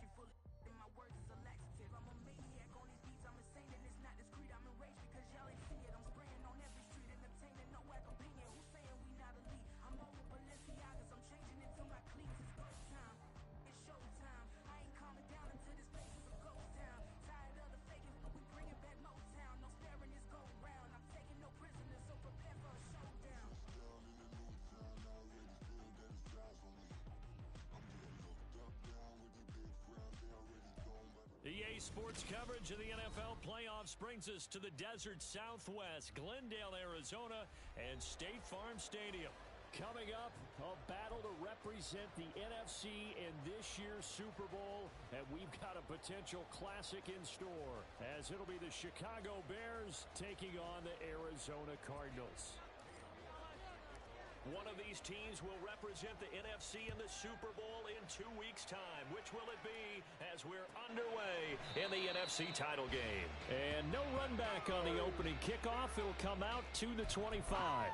pastry full of and my words is a laxative. I'm a maniac on these beats, I'm insane and it's not discreet. I'm enraged because y'all ain't see it. I'm spraying on every street and obtaining no whack opinion. Who's saying we not elite? I'm over Balenciagas, I'm changing into my cleats. It's go time, it's showtime. I ain't calming down until this place is a ghost town. Tired of the faking, but we bringing back Motown. No sparing this go round. I'm taking no prisoners, so prepare for a showdown. Down in the new town, already feel that it's time for me. I'm getting looked up down with the big frown, they already gone by the EA Sports coverage of the NFL playoffs brings us to the desert Southwest, Glendale, Arizona, and State Farm Stadium. Coming up, a battle to represent the NFC in this year's Super Bowl, and we've got a potential classic in store, as it'll be the Chicago Bears taking on the Arizona Cardinals. One of these teams will represent the NFC in the Super Bowl in 2 weeks' time. Which will it be as we're underway in the NFC title game? And no run back on the opening kickoff. It'll come out to the 25.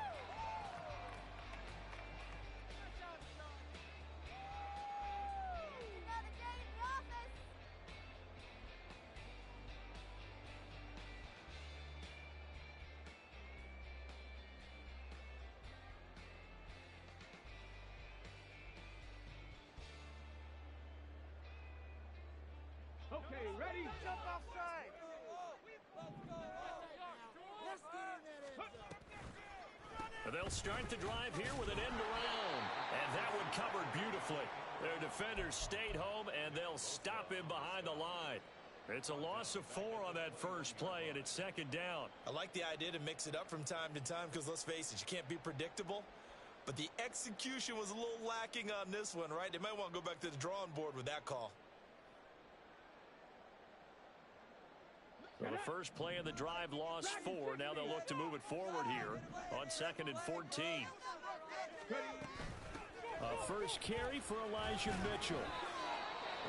Okay, ready? Jump offside. Let's get in that end zone. They'll start the drive here with an end around, and that one covered beautifully. Their defenders stayed home, and they'll stop him behind the line. It's a loss of 4 on that first play, and it's second down. I like the idea to mix it up from time to time because, let's face it, you can't be predictable. But the execution was a little lacking on this one, right? They might want to go back to the drawing board with that call. Well, the first play of the drive lost 4. Now they'll look to move it forward here on 2nd and 14. First carry for Elijah Mitchell.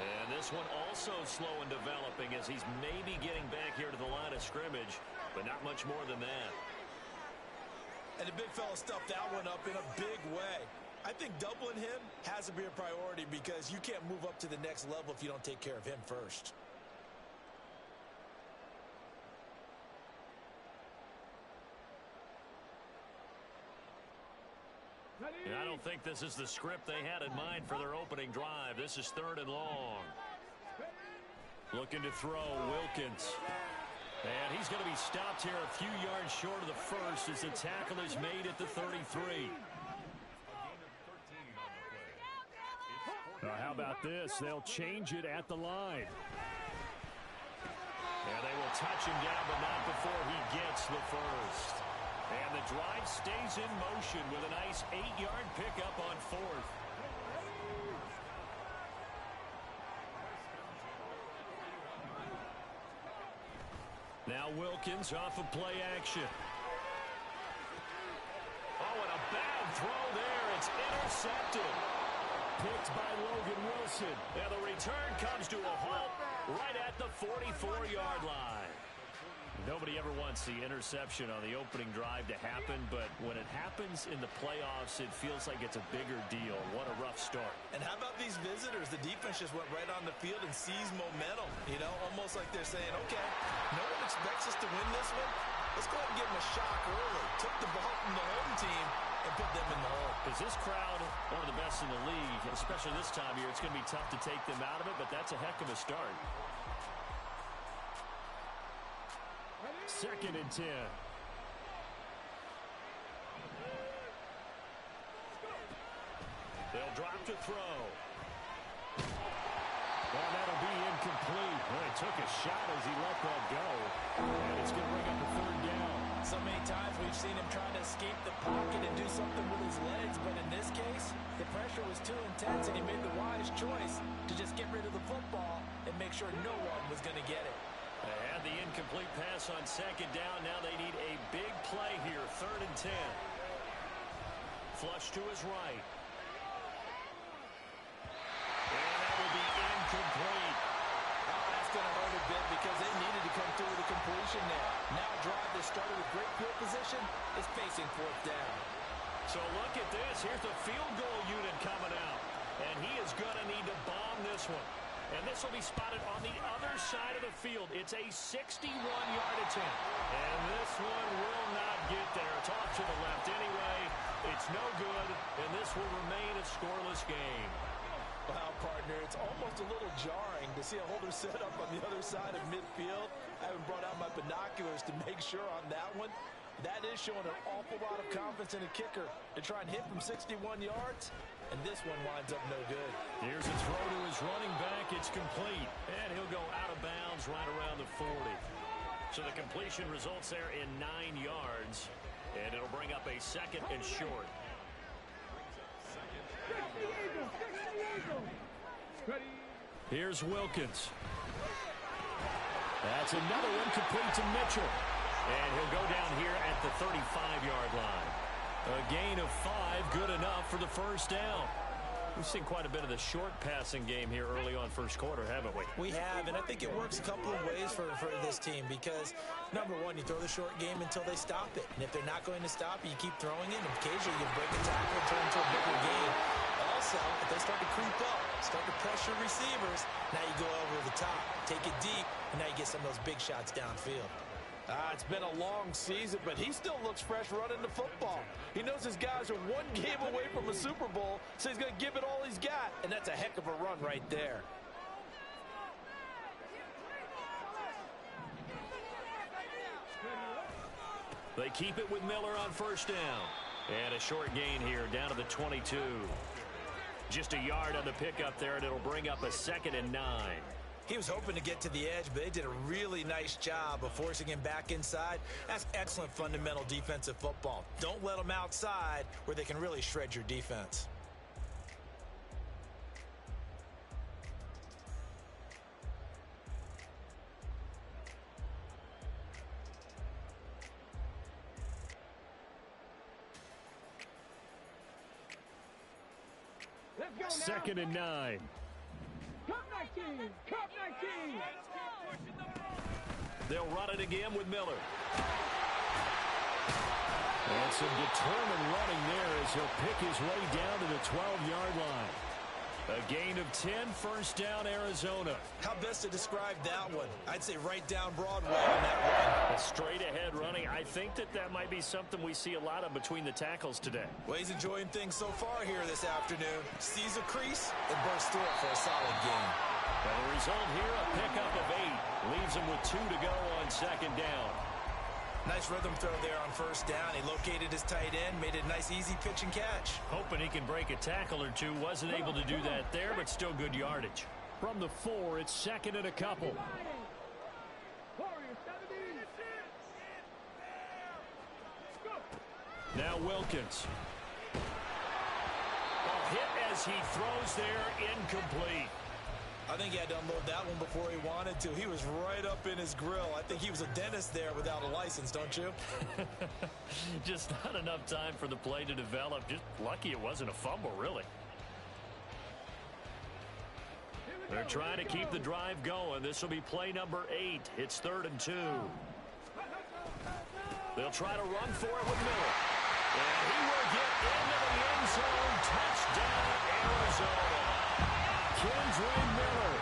And this one also slow in developing as he's maybe getting back here to the line of scrimmage, but not much more than that. And the big fella stuffed that one up in a big way. I think doubling him has to be a priority because you can't move up to the next level if you don't take care of him first. And I don't think this is the script they had in mind for their opening drive. This is 3rd and long. Looking to throw, Wilkins. And he's going to be stopped here a few yards short of the first as the tackle is made at the 33. How about this? They'll change it at the line. And they will touch him down, but not before he gets the first. And the drive stays in motion with a nice 8-yard pickup on 4th. Now Wilkins off of play action. Oh, and a bad throw there. It's intercepted. Picked by Logan Wilson. And the return comes to a halt right at the 44-yard line. Nobody ever wants the interception on the opening drive to happen, but when it happens in the playoffs, it feels like it's a bigger deal. What a rough start. And how about these visitors? The defense just went right on the field and seized momentum. You know, almost like they're saying, okay, no one expects us to win this one. Let's go ahead and give them a shock early. Took the ball from the home team and put them in the hole. Is this crowd one of the best in the league, especially this time of year? It's going to be tough to take them out of it, but that's a heck of a start. 2nd and 10. They'll drop to throw. Well, that'll be incomplete. Well, he took a shot as he let that go. And it's going to bring up a 3rd down. So many times we've seen him trying to escape the pocket and do something with his legs, but in this case, the pressure was too intense and he made the wise choice to just get rid of the football and make sure no one was going to get it. They had the incomplete pass on 2nd down. Now they need a big play here, 3rd and 10. Flush to his right. And that will be incomplete. Oh, that's going to hurt a bit because they needed to come through with a completion there. Now a drive that started with great field position is facing 4th down. So look at this. Here's the field goal unit coming out. And he is going to need to bomb this one. And this will be spotted on the other side of the field. It's a 61-yard attempt. And this one will not get there. It's off to the left anyway. It's no good, and this will remain a scoreless game. Wow, partner, it's almost a little jarring to see a holder set up on the other side of midfield. I haven't brought out my binoculars to make sure on that one. That is showing an awful lot of confidence in a kicker to try and hit from 61 yards, and this one winds up no good. Here's a throw to his running back. It's complete, and he'll go out of bounds right around the 40. So the completion results there in 9 yards, and it'll bring up a second and short. Here's Wilkins. That's another one complete to Mitchell. And he'll go down here at the 35-yard line. A gain of 5, good enough for the first down. We've seen quite a bit of the short passing game here early on first quarter, haven't we? We have, and I think it works a couple of ways for this team because, number one, you throw the short game until they stop it. And if they're not going to stop it, you keep throwing it, and occasionally you break a tackle and turn into a bigger game. Also, if they start to creep up, start to pressure receivers, now you go over the top, take it deep, and now you get some of those big shots downfield. It's been a long season, but he still looks fresh running the football. He knows his guys are one game away from a Super Bowl, so he's going to give it all he's got, and that's a heck of a run right there. They keep it with Miller on first down. And a short gain here down to the 22. Just a yard on the pickup there, and it'll bring up a 2nd and 9. He was hoping to get to the edge, but they did a really nice job of forcing him back inside. That's excellent fundamental defensive football. Don't let them outside where they can really shred your defense. Second and 9. Cup 19! Cup 19! They'll run it again with Miller. And some determined running there as he'll pick his way down to the 12-yard line. A gain of 10, first down, Arizona. How best to describe that one? I'd say right down Broadway on that run. A straight-ahead running. I think that might be something we see a lot of between the tackles today. Well, he's enjoying things so far here this afternoon. Sees a crease and bursts through it for a solid game. And the result here, a pickup of 8. Leaves him with 2 to go on second down. Nice rhythm throw there on first down. He located his tight end, made it a nice easy pitch and catch. Hoping he can break a tackle or two. Wasn't able to do that there, but still good yardage. From the 4, it's 2nd and a couple. Now Wilkins. A hit as he throws there, incomplete. I think he had to unload that one before he wanted to. He was right up in his grill. I think he was a dentist there without a license, don't you? Just not enough time for the play to develop. Just lucky it wasn't a fumble, really. They're trying to keep the drive going. This will be play number 8. It's 3rd and 2. They'll try to run for it with Miller. And he will get into the end zone. Touchdown, Arizona. Kendra Miller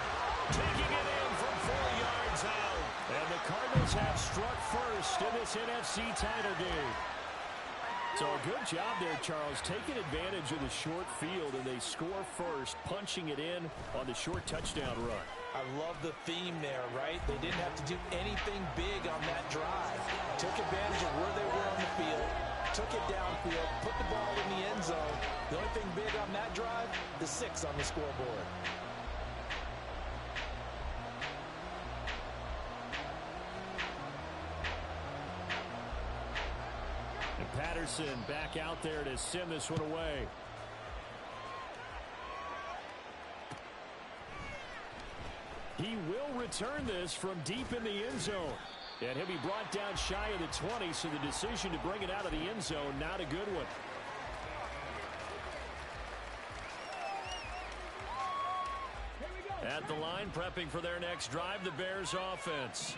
taking it in from 4 yards out. And the Cardinals have struck first in this NFC title game. So a good job there, Charles, taking advantage of the short field, and they score first, punching it in on the short touchdown run. I love the theme there, right? They didn't have to do anything big on that drive. Took advantage of where they were on the field, took it downfield, put the ball in the end zone. The only thing big on that drive, the 6 on the scoreboard. And Patterson back out there to send this one away. He will return this from deep in the end zone. And he'll be brought down shy of the 20, so the decision to bring it out of the end zone, not a good one. At the line, prepping for their next drive, the Bears offense.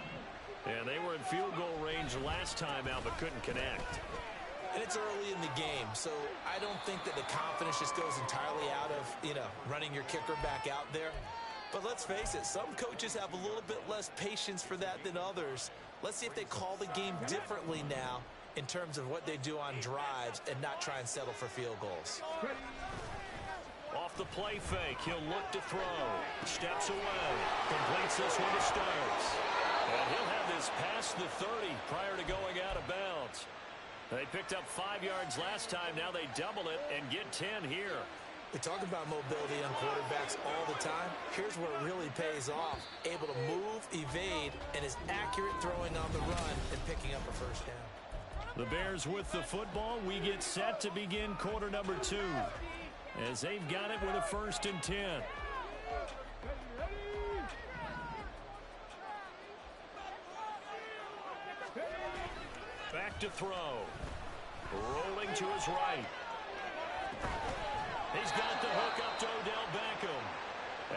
And they were in field goal range last time out, but couldn't connect. And it's early in the game, so I don't think that the confidence just goes entirely out of, running your kicker back out there. But let's face it, some coaches have a little bit less patience for that than others. Let's see if they call the game differently now in terms of what they do on drives and not try and settle for field goals. Off the play fake, he'll look to throw. Steps away, completes this one to Starks. And he'll have this past the 30 prior to going out of bounds. They picked up 5 yards last time. Now they double it and get 10 here. We talk about mobility on quarterbacks all the time. Here's where it really pays off. Able to move, evade, and is accurate throwing on the run and picking up a first down. The Bears with the football. We get set to begin quarter number 2 as they've got it with a 1st and 10. Back to throw. Rolling to his right. He's got the hook up to Odell Beckham.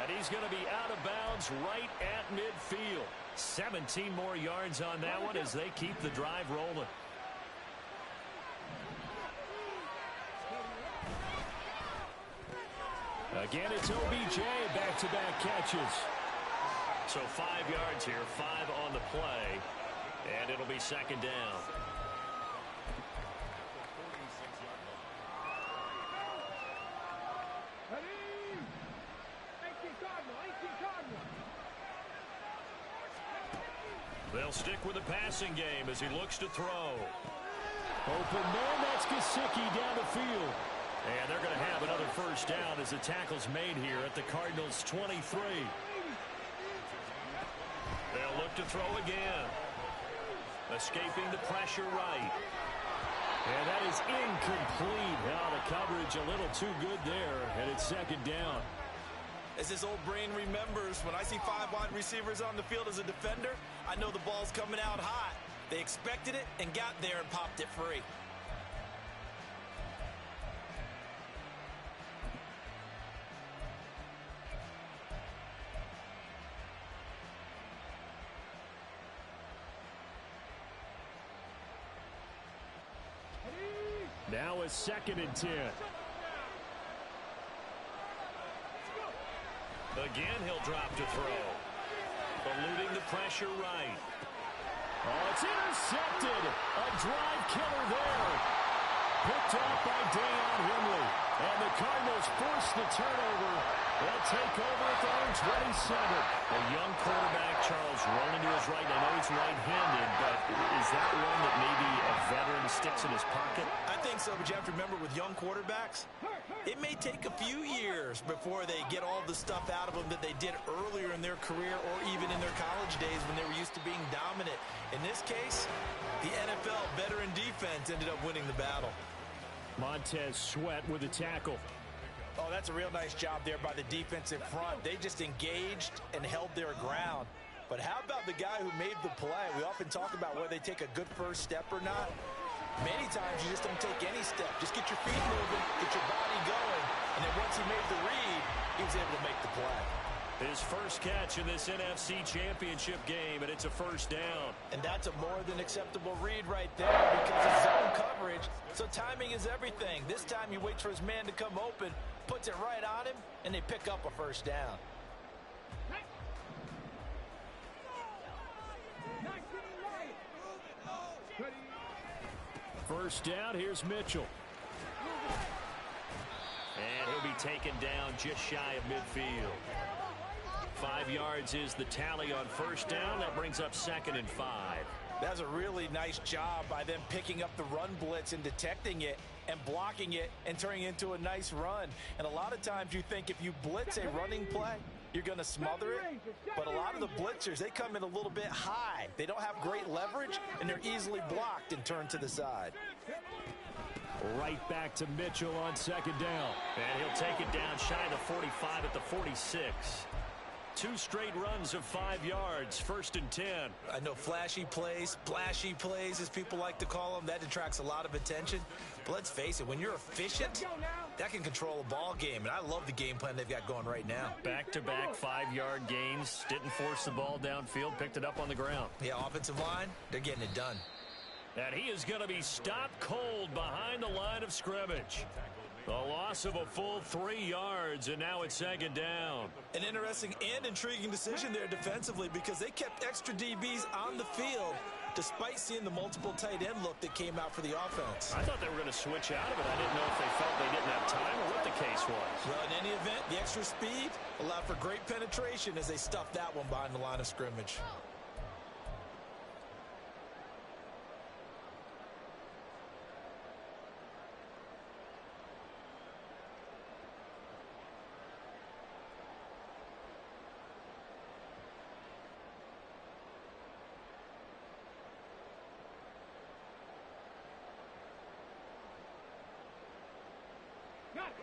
And he's going to be out of bounds right at midfield. 17 more yards on that one as they keep the drive rolling. Again, it's OBJ, back-to-back catches. So 5 yards here, 5 on the play, and it'll be 2nd down. They'll stick with the passing game as he looks to throw. Open man, that's Gesicki down the field. And they're going to have another 1st down as the tackle's made here at the Cardinals' 23. They'll look to throw again. Escaping the pressure right. And that is incomplete. Now the coverage a little too good there, and it's 2nd down. As his old brain remembers, when I see 5 wide receivers on the field as a defender, I know the ball's coming out hot. They expected it and got there and popped it free. Now a 2nd and 10. Again, he'll drop to throw. Eluding the pressure right. Oh, it's intercepted. A drive killer there. Picked off by Deion Henry. And the Cardinals force the turnover. They'll take over at their own 27. A young quarterback, Charles, rolling to his right. I know he's right-handed, but is that one that maybe a veteran sticks in his pocket? I think so, but you have to remember with young quarterbacks, it may take a few years before they get all the stuff out of them that they did earlier in their career or even in their college days when they were used to being dominant. In this case, the NFL veteran defense ended up winning the battle. Montez Sweat with a tackle. Oh, that's a real nice job there by the defensive front. They just engaged and held their ground. But how about the guy who made the play? We often talk about whether they take a good first step or not. Many times you just don't take any step. Just get your feet moving, get your body going, and then once he made the read, he was able to make the play. His first catch in this NFC Championship game, and it's a 1st down. And that's a more than acceptable read right there because it's zone coverage, so timing is everything. This time he waits for his man to come open, puts it right on him, and they pick up a 1st down. First down, here's Mitchell. And he'll be taken down just shy of midfield. 5 yards is the tally on 1st down. That brings up 2nd and 5. That's a really nice job by them picking up the run blitz and detecting it and blocking it and turning it into a nice run. And a lot of times you think if you blitz a running play, you're going to smother it. But a lot of the blitzers, they come in a little bit high. They don't have great leverage, and they're easily blocked and turned to the side. Right back to Mitchell on 2nd down. And he'll take it down shy of the 45 at the 46. 2 straight runs of 5 yards, 1st and 10. I know flashy plays, splashy plays, as people like to call them, that attracts a lot of attention. But let's face it, when you're efficient, that can control a ball game. And I love the game plan they've got going right now. Back-to-back 5-yard gains. Didn't force the ball downfield, picked it up on the ground. Yeah, offensive line, they're getting it done. And he is going to be stopped cold behind the line of scrimmage. A loss of a full 3 yards, and now it's second down. An interesting and intriguing decision there defensively because they kept extra DBs on the field despite seeing the multiple tight end look that came out for the offense. I thought they were going to switch out of it. I didn't know if they felt they didn't have time or what the case was. Well, in any event, the extra speed allowed for great penetration as they stuffed that one behind the line of scrimmage.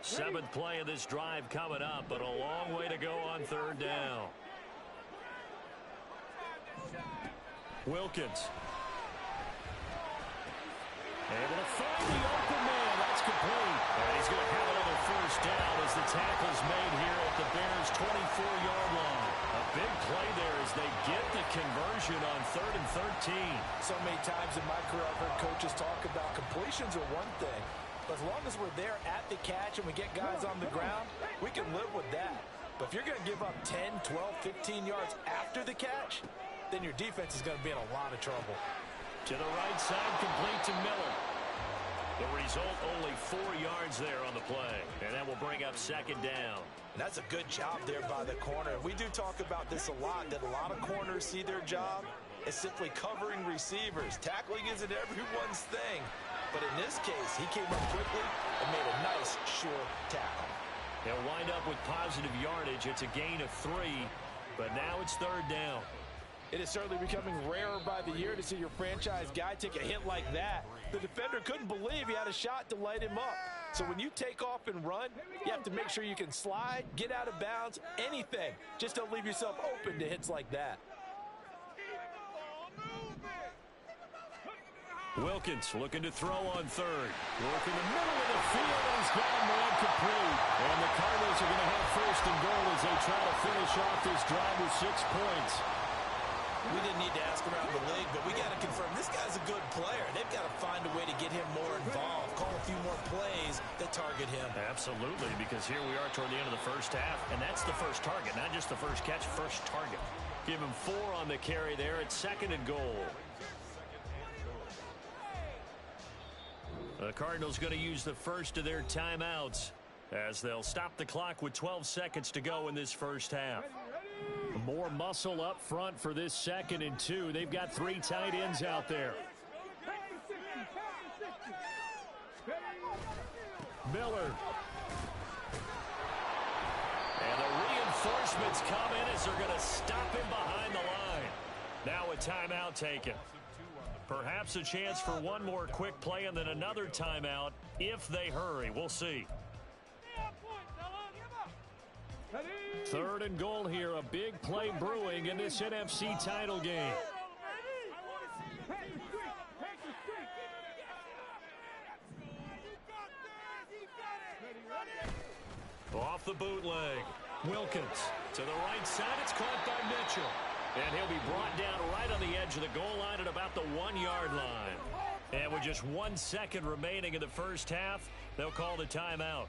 Seventh play of this drive coming up, but a long way to go on third down. Wilkins. Able to find the open man. That's complete. And he's going to have another first down as the tackle's made here at the Bears' 24-yard line. A big play there as they get the conversion on 3rd and 13. So many times in my career, I've heard coaches talk about completions are one thing. But as long as we're there at the catch and we get guys on the ground, we can live with that. But if you're going to give up 10, 12, 15 yards after the catch, then your defense is going to be in a lot of trouble. To the right side, complete to Miller. The result, only 4 yards there on the play. And that will bring up second down. And that's a good job there by the corner. We do talk about this a lot, that a lot of corners see their job as simply covering receivers. Tackling isn't everyone's thing. But in this case, he came up quickly and made a nice, short tackle. They'll wind up with positive yardage. It's a gain of 3, but now it's third down. It is certainly becoming rarer by the year to see your franchise guy take a hit like that. The defender couldn't believe he had a shot to light him up. So when you take off and run, you have to make sure you can slide, get out of bounds, anything. Just don't leave yourself open to hits like that. Wilkins looking to throw on third. Working the middle of the field, and he's got him incomplete. And the Cardinals are going to have first and goal as they try to finish off this drive with 6 points. We didn't need to ask around the league, but we got to confirm this guy's a good player. They've got to find a way to get him more involved, call a few more plays that target him. Absolutely, because here we are toward the end of the first half, and that's the first target, not just the first catch, first target. Give him 4 on the carry there at second and goal. The Cardinals going to use the first of their timeouts as they'll stop the clock with 12 seconds to go in this first half. More muscle up front for this 2nd and 2. They've got 3 tight ends out there. Miller. And the reinforcements come in as they're going to stop him behind the line. Now a timeout taken. Perhaps a chance for one more quick play and then another timeout if they hurry. We'll see. 3rd and goal here. A big play brewing in this NFC title game. Off the bootleg. Wilkins to the right side. It's caught by Mitchell. And he'll be brought down right on the edge of the goal line at about the 1-yard line. And with just 1 second remaining in the first half, they'll call the timeout.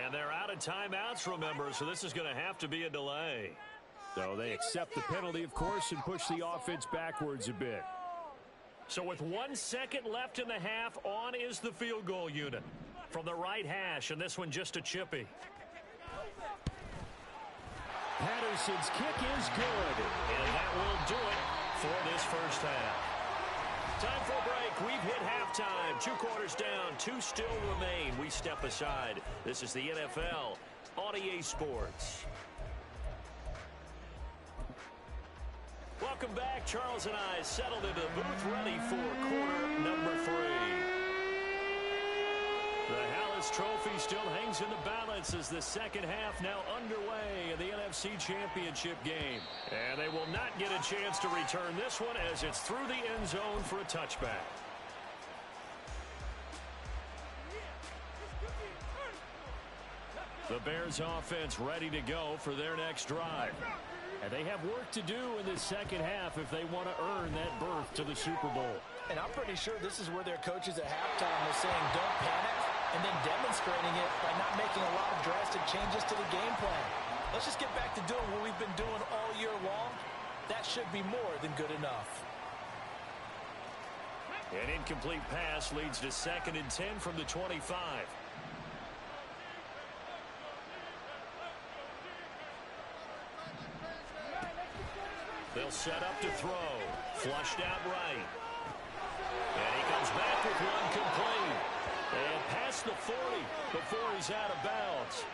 And they're out of timeouts, remember, so this is going to have to be a delay. So they accept the penalty, of course, and push the offense backwards a bit. So with 1 second left in the half, on is the field goal unit from the right hash, and this one just a chippy. Patterson's kick is good, and that will do it. for this first half. Time for a break. We've hit halftime. 2 quarters down. 2 still remain. We step aside. This is the NFL on EA Sports. Welcome back. Charles and I settled into the booth ready for quarter number 3. The Hallis Trophy still hangs in the balance as the second half now underway in the NFC Championship game. And they will not get a chance to return this one as it's through the end zone for a touchback. The Bears offense ready to go for their next drive. And they have work to do in the second half if they want to earn that berth to the Super Bowl. And I'm pretty sure this is where their coaches at halftime were saying don't panic, and then demonstrating it by not making a lot of drastic changes to the game plan. Let's just get back to doing what we've been doing all year long. That should be more than good enough. An incomplete pass leads to 2nd and 10 from the 25. They'll set up to throw. Flushed out right. And he comes back with one complete. And past the 40 before he's out of bounds.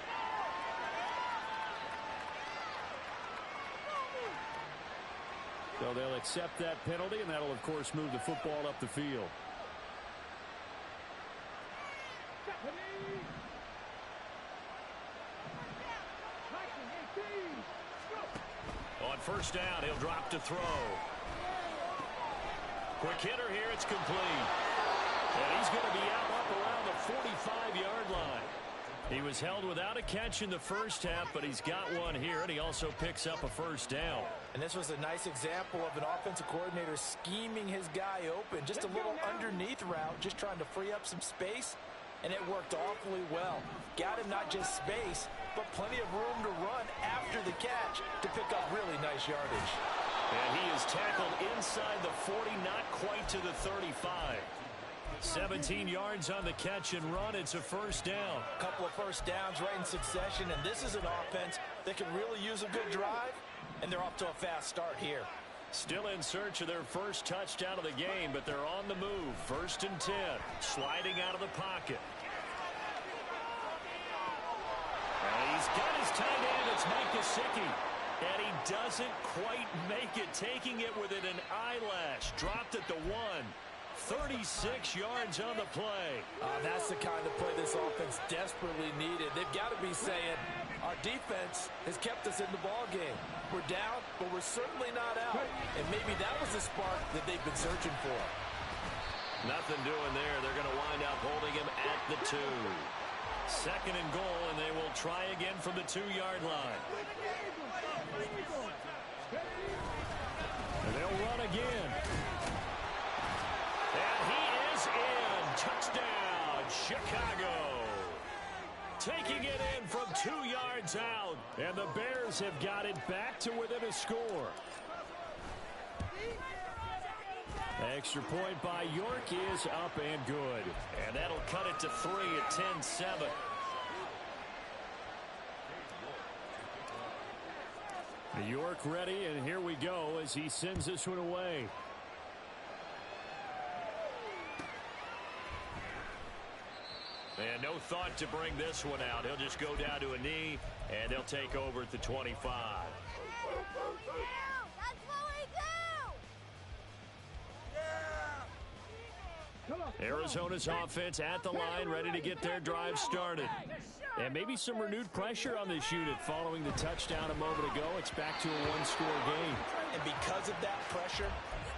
So they'll accept that penalty, and that'll, of course, move the football up the field. On first down, he'll drop to throw. Quick hitter here, it's complete. And he's going to be up around the 45-yard line. He was held without a catch in the first half, but he's got one here, and he also picks up a first down. And this was a nice example of an offensive coordinator scheming his guy open. Just a little underneath route, just trying to free up some space, and it worked awfully well. Got him not just space, but plenty of room to run after the catch to pick up really nice yardage. And he is tackled inside the 40, not quite to the 35. 17 yards on the catch and run. It's a first down. A couple of first downs right in succession, and this is an offense that can really use a good drive, and they're off to a fast start here. Still in search of their first touchdown of the game, but they're on the move. 1st and 10, sliding out of the pocket. And he's got his tight end. It's Mike Gesicki. And he doesn't quite make it, taking it within an eyelash. Dropped at the 1. 36 yards on the play. That's the kind of play this offense desperately needed. They've got to be saying, our defense has kept us in the ball game. We're down, but we're certainly not out. And maybe that was the spark that they've been searching for. Nothing doing there. They're going to wind up holding him at the 2. 2nd and goal, and they will try again from the 2-yard line. And they'll run again. And he is in. Touchdown, Chicago. Taking it in from 2 yards out. And the Bears have got it back to within a score. Extra point by York is up and good. And that'll cut it to 3 at 10-7. York ready, and here we go as he sends this one away. And no thought to bring this one out. He'll just go down to a knee, and they'll take over at the 25. That's what we do! Arizona's offense at the line, ready to get their drive started. And maybe some renewed pressure on this unit following the touchdown a moment ago. It's back to a 1-score game. And because of that pressure,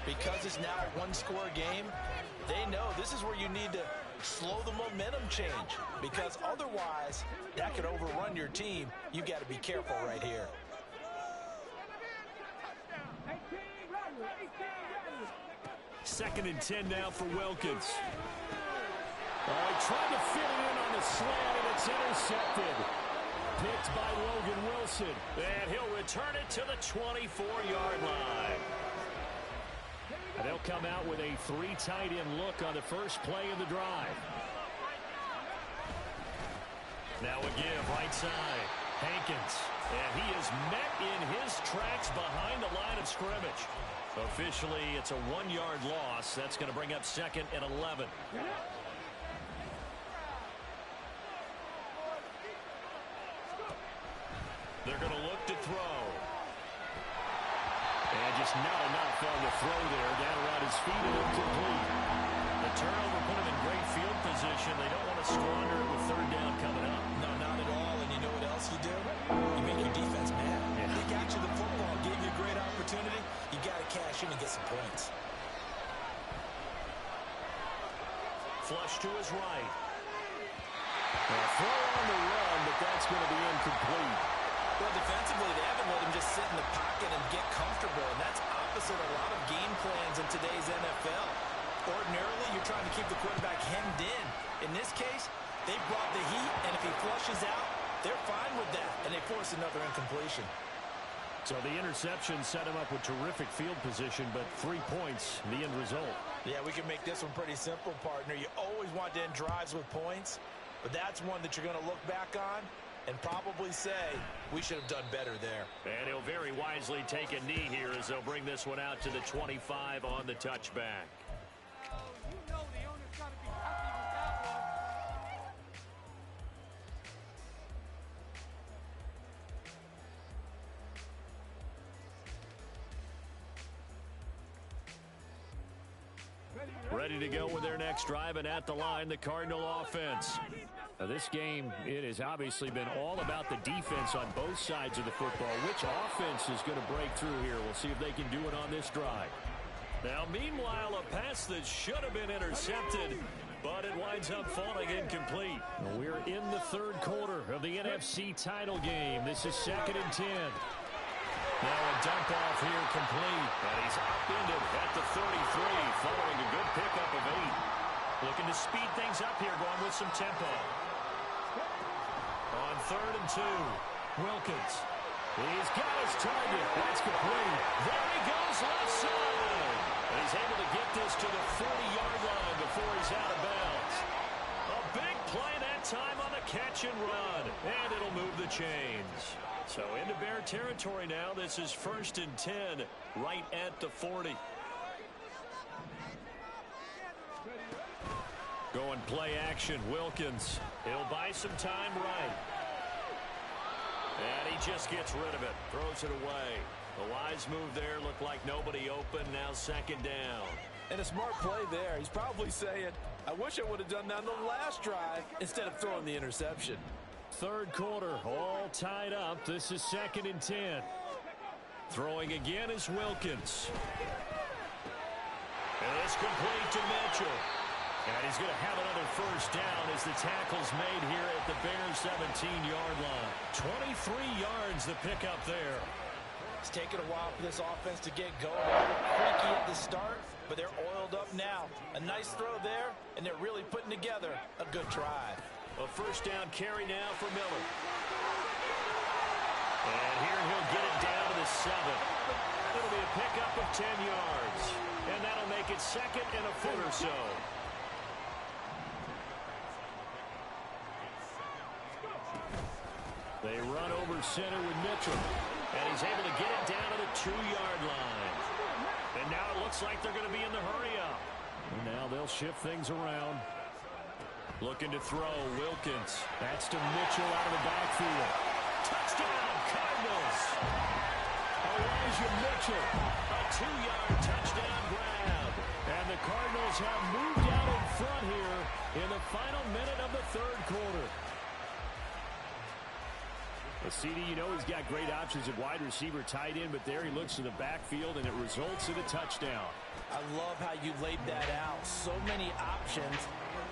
because it's now a 1-score game, they know this is where you need to slow the momentum change, because otherwise that could overrun your team. You've got to be careful right here. Second and 10 now for Wilkins. He tried to fit it in on the slant, and it's intercepted. Picked by Logan Wilson. And he'll return it to the 24-yard line. And they'll come out with a 3 tight end look on the first play of the drive. Now a give right side. Hankins And he is met in his tracks behind the line of scrimmage. Officially, it's a 1-yard loss. That's going to bring up 2nd and 11. They're going to look to throw. And just not enough on the throw there. Down around his feet and incomplete. The turnover put him in great field position. They don't want to squander it with 3rd down coming up. No, not at all. And you know what else you do? You make your defense mad. Yeah. They got you the football, gave you a great opportunity. You got to cash in and get some points. Flush to his right. A throw on the run, but that's going to be incomplete. Well, defensively, they haven't let him just sit in the pocket and get comfortable, and that's opposite a lot of game plans in today's NFL. Ordinarily, you're trying to keep the quarterback hemmed in. In this case, they brought the heat, and if he flushes out, they're fine with that, and they force another incompletion. So the interception set him up with terrific field position, but 3 points, the end result. Yeah, we can make this one pretty simple, partner. You always want to end drives with points, but that's one that you're going to look back on and probably say, we should have done better there. And he'll very wisely take a knee here as they'll bring this one out to the 25 on the touchback. You know the owner's got to be happy with that one. Ready to go with their next drive, and at the line, the Cardinal offense. Now, this game, it has obviously been all about the defense on both sides of the football. Which offense is going to break through here? We'll see if they can do it on this drive. Now, meanwhile, a pass that should have been intercepted, but it winds up falling incomplete. We're in the 3rd quarter of the NFC title game. This is 2nd and 10. Now a dump off here complete, and he's upended at the 33 following a good pickup of 8. Looking to speed things up here, going with some tempo. On 3rd and 2, Wilkins. He's got his target. That's complete. There he goes, left side. And he's able to get this to the 40-yard line before he's out of bounds. A big play that time on the catch and run, and it'll move the chains. So into Bear territory now. This is 1st and 10, right at the 40. Going play action, Wilkins. He'll buy some time right. And he just gets rid of it, throws it away. The wise move there, looked like nobody open, now 2nd down. And a smart play there. He's probably saying, I wish I would have done that on the last drive instead of throwing the interception. 3rd quarter, all tied up. This is 2nd and 10. Throwing again is Wilkins. And it's complete to Mitchell. And he's going to have another 1st down as the tackle's made here at the Bears' 17-yard line. 23 yards the pickup there. It's taken a while for this offense to get going. A little creaky at the start, but they're oiled up now. A nice throw there, and they're really putting together a good drive. A 1st down carry now for Miller. And here he'll get it down to the 7. It'll be a pickup of 10 yards. And that'll make it 2nd and a foot or so. They run over center with Mitchell. And he's able to get it down to the 2-yard line. And now it looks like they're going to be in the hurry-up. And now they'll shift things around. Looking to throw, Wilkins. That's to Mitchell out of the backfield. Touchdown, Cardinals. Elijah Mitchell, a 2-yard touchdown grab. And the Cardinals have moved out in front here in the final minute of the 3rd quarter. CD, you know he's got great options at wide receiver, tight end, but there he looks to the backfield, and it results in a touchdown. I love how you laid that out. So many options.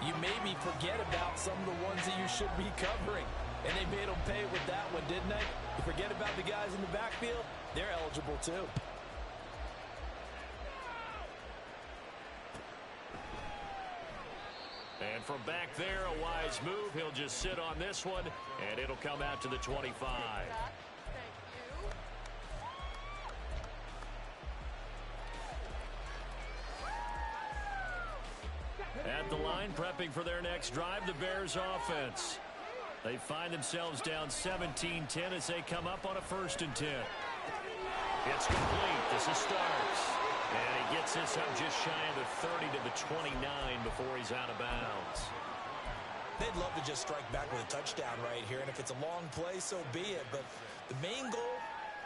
You maybe forget about some of the ones that you should be covering. And they made them pay with that one, didn't they? You forget about the guys in the backfield, they're eligible too. And from back there, a wise move. He'll just sit on this one, and it'll come out to the 25. At the line, prepping for their next drive, the Bears offense. They find themselves down 17-10 as they come up on a 1st and 10. It's complete. This is Starks. And he gets this up just shy of the 30 to the 29 before he's out of bounds. They'd love to just strike back with a touchdown right here, and if it's a long play, so be it. But the main goal,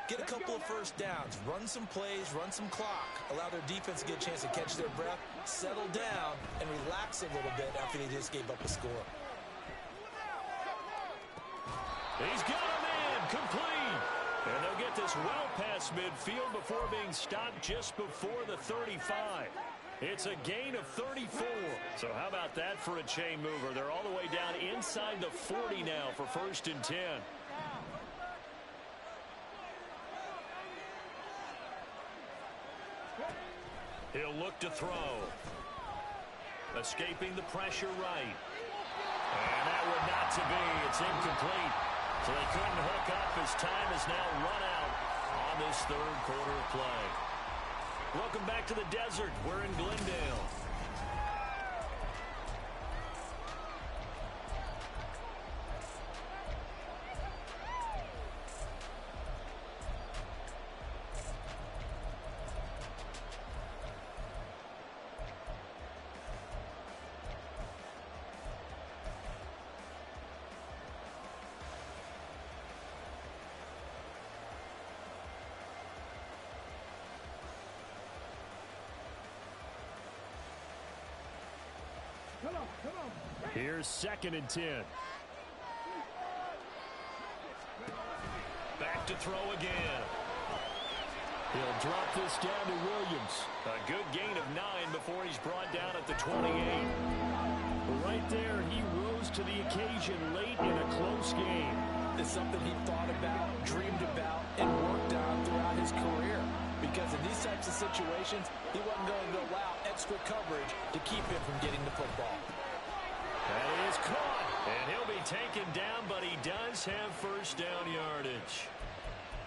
get a couple of first downs, run some plays, run some clock, allow their defense to get a chance to catch their breath, settle down, and relax a little bit after they just gave up a score. He's got a man complete. And they'll get this well past midfield before being stopped just before the 35. It's a gain of 34. So how about that for a chain mover? They're all the way down inside the 40 now for 1st and 10. He'll look to throw. Escaping the pressure right. And that would not to be. It's incomplete. So they couldn't hook up as time is now run out on this 3rd quarter of play. Welcome back to the desert. We're in Glendale. Here's 2nd and 10. Back to throw again. He'll drop this down to Williams. A good gain of 9 before he's brought down at the 28. Right there, he rose to the occasion late in a close game. It's something he thought about, dreamed about, and worked on throughout his career. Because in these types of situations, he wasn't going to allow extra coverage to keep him from getting the football. That is caught, and he'll be taken down, but he does have 1st down yardage.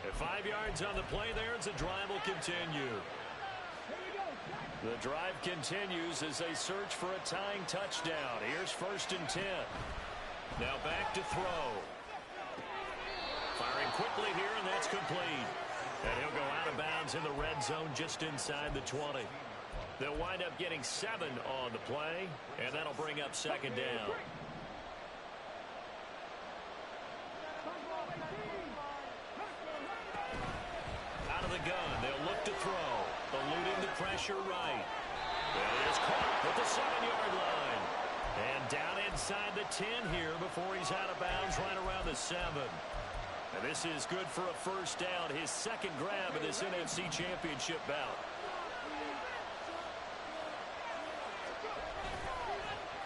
At 5 yards on the play there, the drive will continue. The drive continues as they search for a tying touchdown. Here's 1st and 10. Now back to throw. Firing quickly here, and that's complete. And he'll go out of bounds in the red zone just inside the 20. They'll wind up getting 7 on the play, and that'll bring up 2nd down. Out of the gun, they'll look to throw. Eluding the pressure right. And it is caught at the 7-yard line. And down inside the 10 here before he's out of bounds right around the 7. And this is good for a 1st down, his 2nd grab in this NFC Championship bout.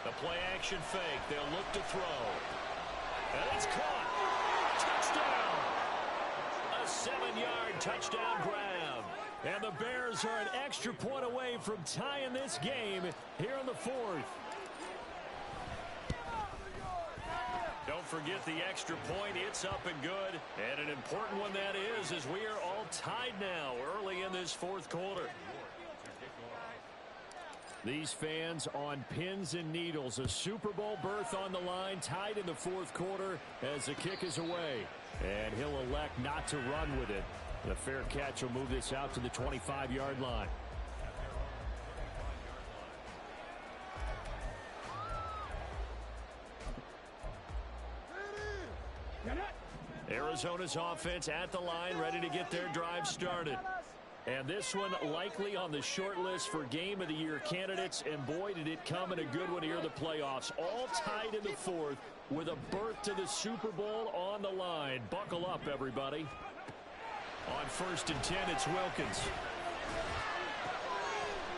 The play-action fake. They'll look to throw. And it's caught. Touchdown! A 7-yard touchdown grab. And the Bears are an extra point away from tying this game here in the 4th. Don't forget the extra point. It's up and good. And an important one that is, as we are all tied now early in this 4th quarter. These fans on pins and needles. A Super Bowl berth on the line, tied in the 4th quarter as the kick is away. And he'll elect not to run with it. The fair catch will move this out to the 25-yard line. Arizona's offense at the line, ready to get their drive started. And this one likely on the short list for Game of the Year candidates. And boy, did it come in a good one here in the playoffs. All tied in the 4th with a berth to the Super Bowl on the line. Buckle up, everybody. On 1st and 10, it's Wilkins.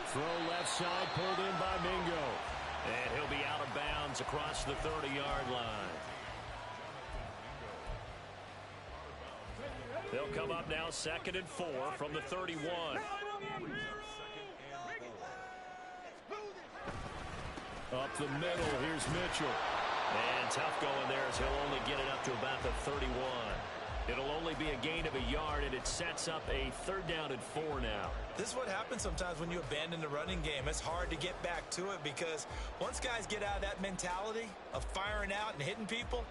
Throw left side, pulled in by Mingo. And he'll be out of bounds across the 30-yard line. They'll come up now 2nd and 4 from the 31. Up the middle, here's Mitchell. And tough going there as he'll only get it up to about the 31. It'll only be a gain of a yard, and it sets up a 3rd down and 4 now. This is what happens sometimes when you abandon the running game. It's hard to get back to it because once guys get out of that mentality of firing out and hitting people,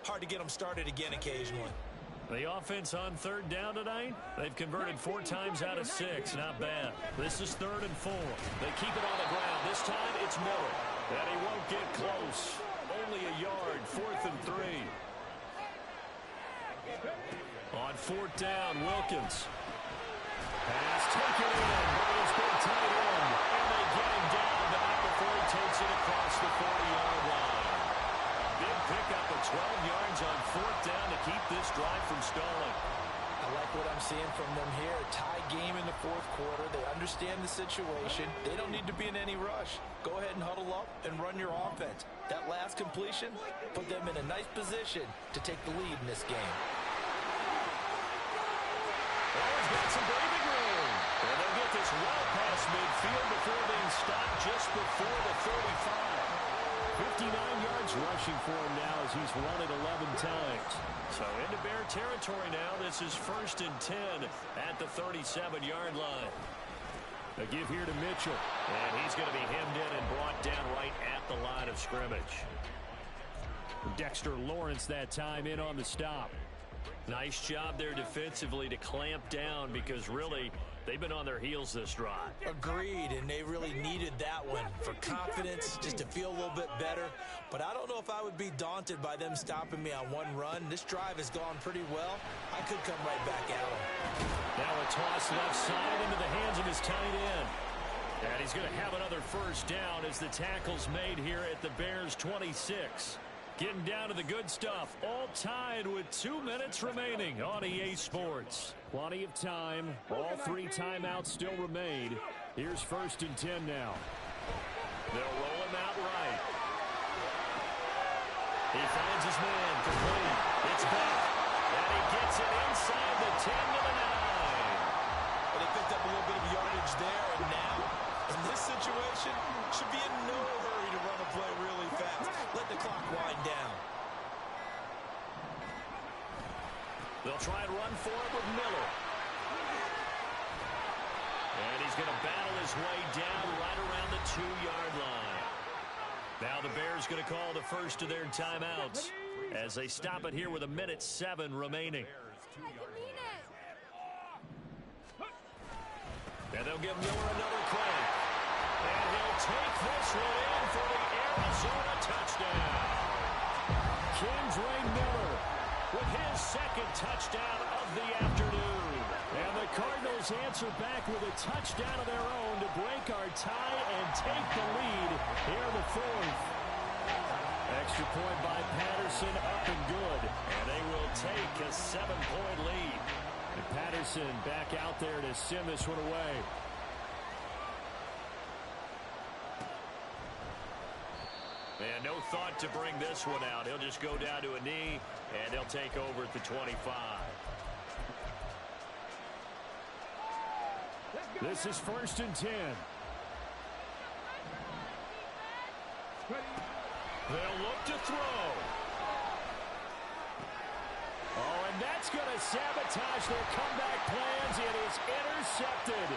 hard to get them started again occasionally. The offense on third down tonight, they've converted 4 times out of 6. Not bad. This is 3rd and 4. They keep it on the ground. This time it's Miller. And he won't get close. Only a yard, 4th and 3. On 4th down, Wilkins. Pass taken in by his big tight end. And they get him down, but not before he takes it across the 40-yard line. Big pickup of 12 yards on 4th down to keep this drive from stalling. I like what I'm seeing from them here. Tie game in the 4th quarter. They understand the situation. They don't need to be in any rush. Go ahead and huddle up and run your offense. That last completion put them in a nice position to take the lead in this game. He's got some breathing room. And they'll get this well past midfield before being stopped just before the 35. 59 yards rushing for him now as he's run it 11 times. So into Bear territory now. This is 1st and 10 at the 37-yard line. A give here to Mitchell. And he's going to be hemmed in and brought down right at the line of scrimmage. Dexter Lawrence that time in on the stop. Nice job there defensively to clamp down because really they've been on their heels this drive. Agreed, and they really needed that one for confidence, just to feel a little bit better. But I don't know if I would be daunted by them stopping me on one run. This drive has gone pretty well. I could come right back at them. Now a toss left side into the hands of his tight end. And he's going to have another 1st down as the tackle's made here at the Bears' 26. Getting down to the good stuff. All tied with 2 minutes remaining on EA Sports. Plenty of time. All 3 timeouts still remain. Here's 1st and 10 now. They'll roll him out right. He finds his man complete. It's back. And he gets it inside the 10 to the 9. Well, they picked up a little bit of yardage there, and now, in this situation, should be in no hurry to run a play really fast. Let the clock wind down. They'll try and run for it with Miller. And he's going to battle his way down right around the 2-yard line. Now the Bears going to call the first of their timeouts as they stop it here with 1:07 remaining. And they'll give Miller another crank. And he'll take this one in for the Arizona touchdown. Kendra Miller with his 2nd touchdown of the afternoon. And the Cardinals answer back with a touchdown of their own to break our tie and take the lead here in the 4th. Extra point by Patterson, up and good. And they will take a 7-point lead. And Patterson back out there to send this one away. And no thought to bring this one out. He'll just go down to a knee, and he'll take over at the 25. This is 1st and 10. They'll look to throw. Oh, and that's going to sabotage their comeback plans. It is intercepted.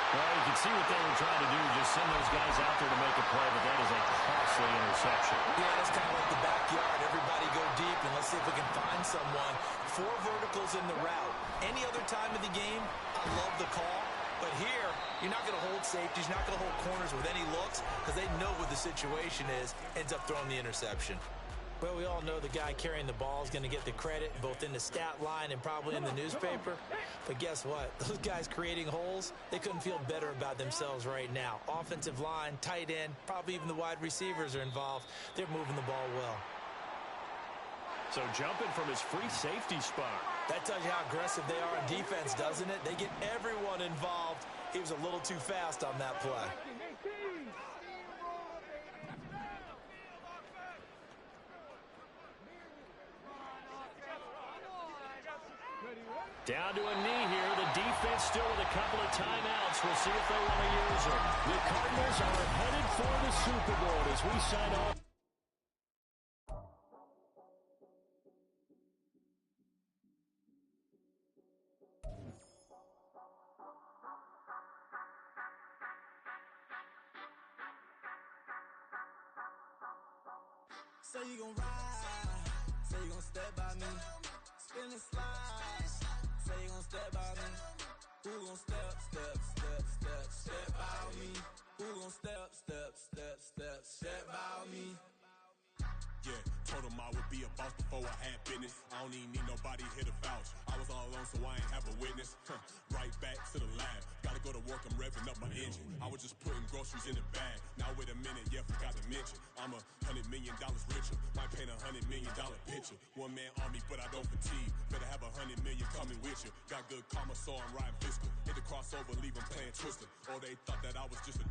Well, you can see what they were trying to do, just send those guys out there to make a play, but that is a costly interception. Yeah, that's kind of like the backyard. Everybody go deep, and let's see if we can find someone. 4 verticals in the route. Any other time of the game, I love the call. But here, you're not going to hold safeties, you're not going to hold corners with any looks because they know what the situation is, ends up throwing the interception. Well, we all know the guy carrying the ball is going to get the credit both in the stat line and probably in the newspaper. But guess what? Those guys creating holes, they couldn't feel better about themselves right now. Offensive line, tight end, probably even the wide receivers are involved. They're moving the ball well. So jumping from his free safety spot. That tells you how aggressive they are on defense, doesn't it? They get everyone involved. He was a little too fast on that play. Down to a knee here. The defense still with a couple of timeouts. We'll see if they want to use them. The Cardinals are headed for the Super Bowl as we sign off. So you gon' ride Say you gon' step by me. Spin and slide. Say you gon' step by me. Who gon' step by me? Who gon' step by me? Yeah, told him I would be a boss before I had business. I don't even need nobody here to vouch. I was all alone, so I ain't have a witness. Right back to the lab. Gotta go to work, I'm revving up my engine. I was just putting groceries in the bag. Now wait a minute, yeah, forgot to mention. I'm $100 million richer. Might paint $100 million picture. One man army, but I don't fatigue. Better have 100 million coming with you. Got good karma, so I'm riding fiscal. Hit the crossover, leave them playing Twister. Oh, they thought that I was just a...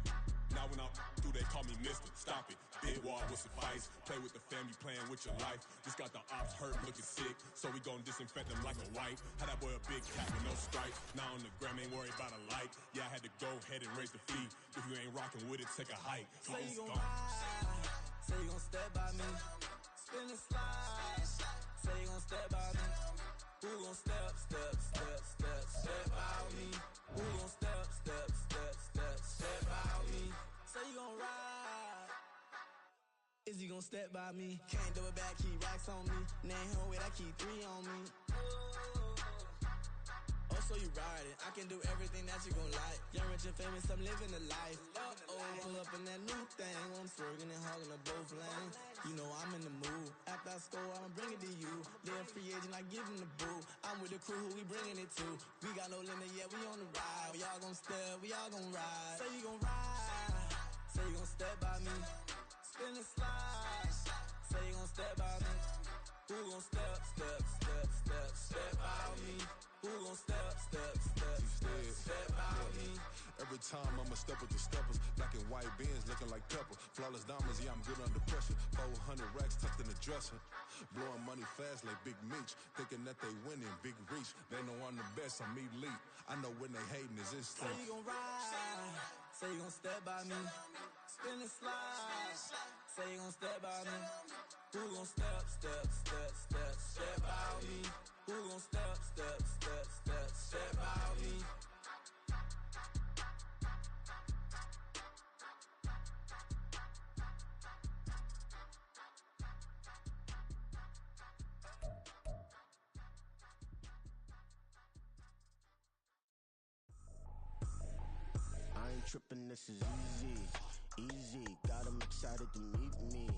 Now when I'm through, they call me Mister. Stop it. Big wall would suffice. Play with the family, playing with your life. Just got the ops hurt, looking sick. So we gon' disinfect them like a wipe. Had that boy a big cat with no stripes. Now on the gram, ain't worried about a light. Yeah, I had to go ahead and raise the fee. If you ain't rocking with it, take a hike. Say you gon' ride. Say you gon' step by me. Spin and slide. Say you gon' step by me. Who gon' step by me? Who gon' step by me? Say you gon' ride. Is he gon' step by me? Can't do it back, keep racks on me. Name home with I keep 3 on me. Oh, so you ride it. I can do everything that you gon' like. Young, rich, and famous, I'm living the life. Pull up in that new thing. I'm swerving and hogging up both lanes. You know I'm in the mood. After I score, I'ma bring it to you. They're a free agent, I give them the boo. I'm with the crew, who we bringing it to. We got no limit, yeah, we on the ride. We all gon' step, we all gon' ride. Say you gon' ride. Say you gon' step by me. Spin and slide. Say you gon' step by me. Who gon' step by me? Who gon' step by me? Every time I'ma step with the steppers. Black and white beans looking like pepper. Flawless diamonds, yeah, I'm good under pressure. 400 racks tucked in the dresser. Blowing money fast like Big Meech. Thinking that they winning, big reach. They know I'm the best, I'm elite. I know when they hating is instinct. Say you gon' ride. Say you gon' step by me. Spin and slide. Say you gon' step by me. Who gon' step by me? Who gon' step by me? I ain't tripping, this is easy. Easy, got 'em excited to meet me.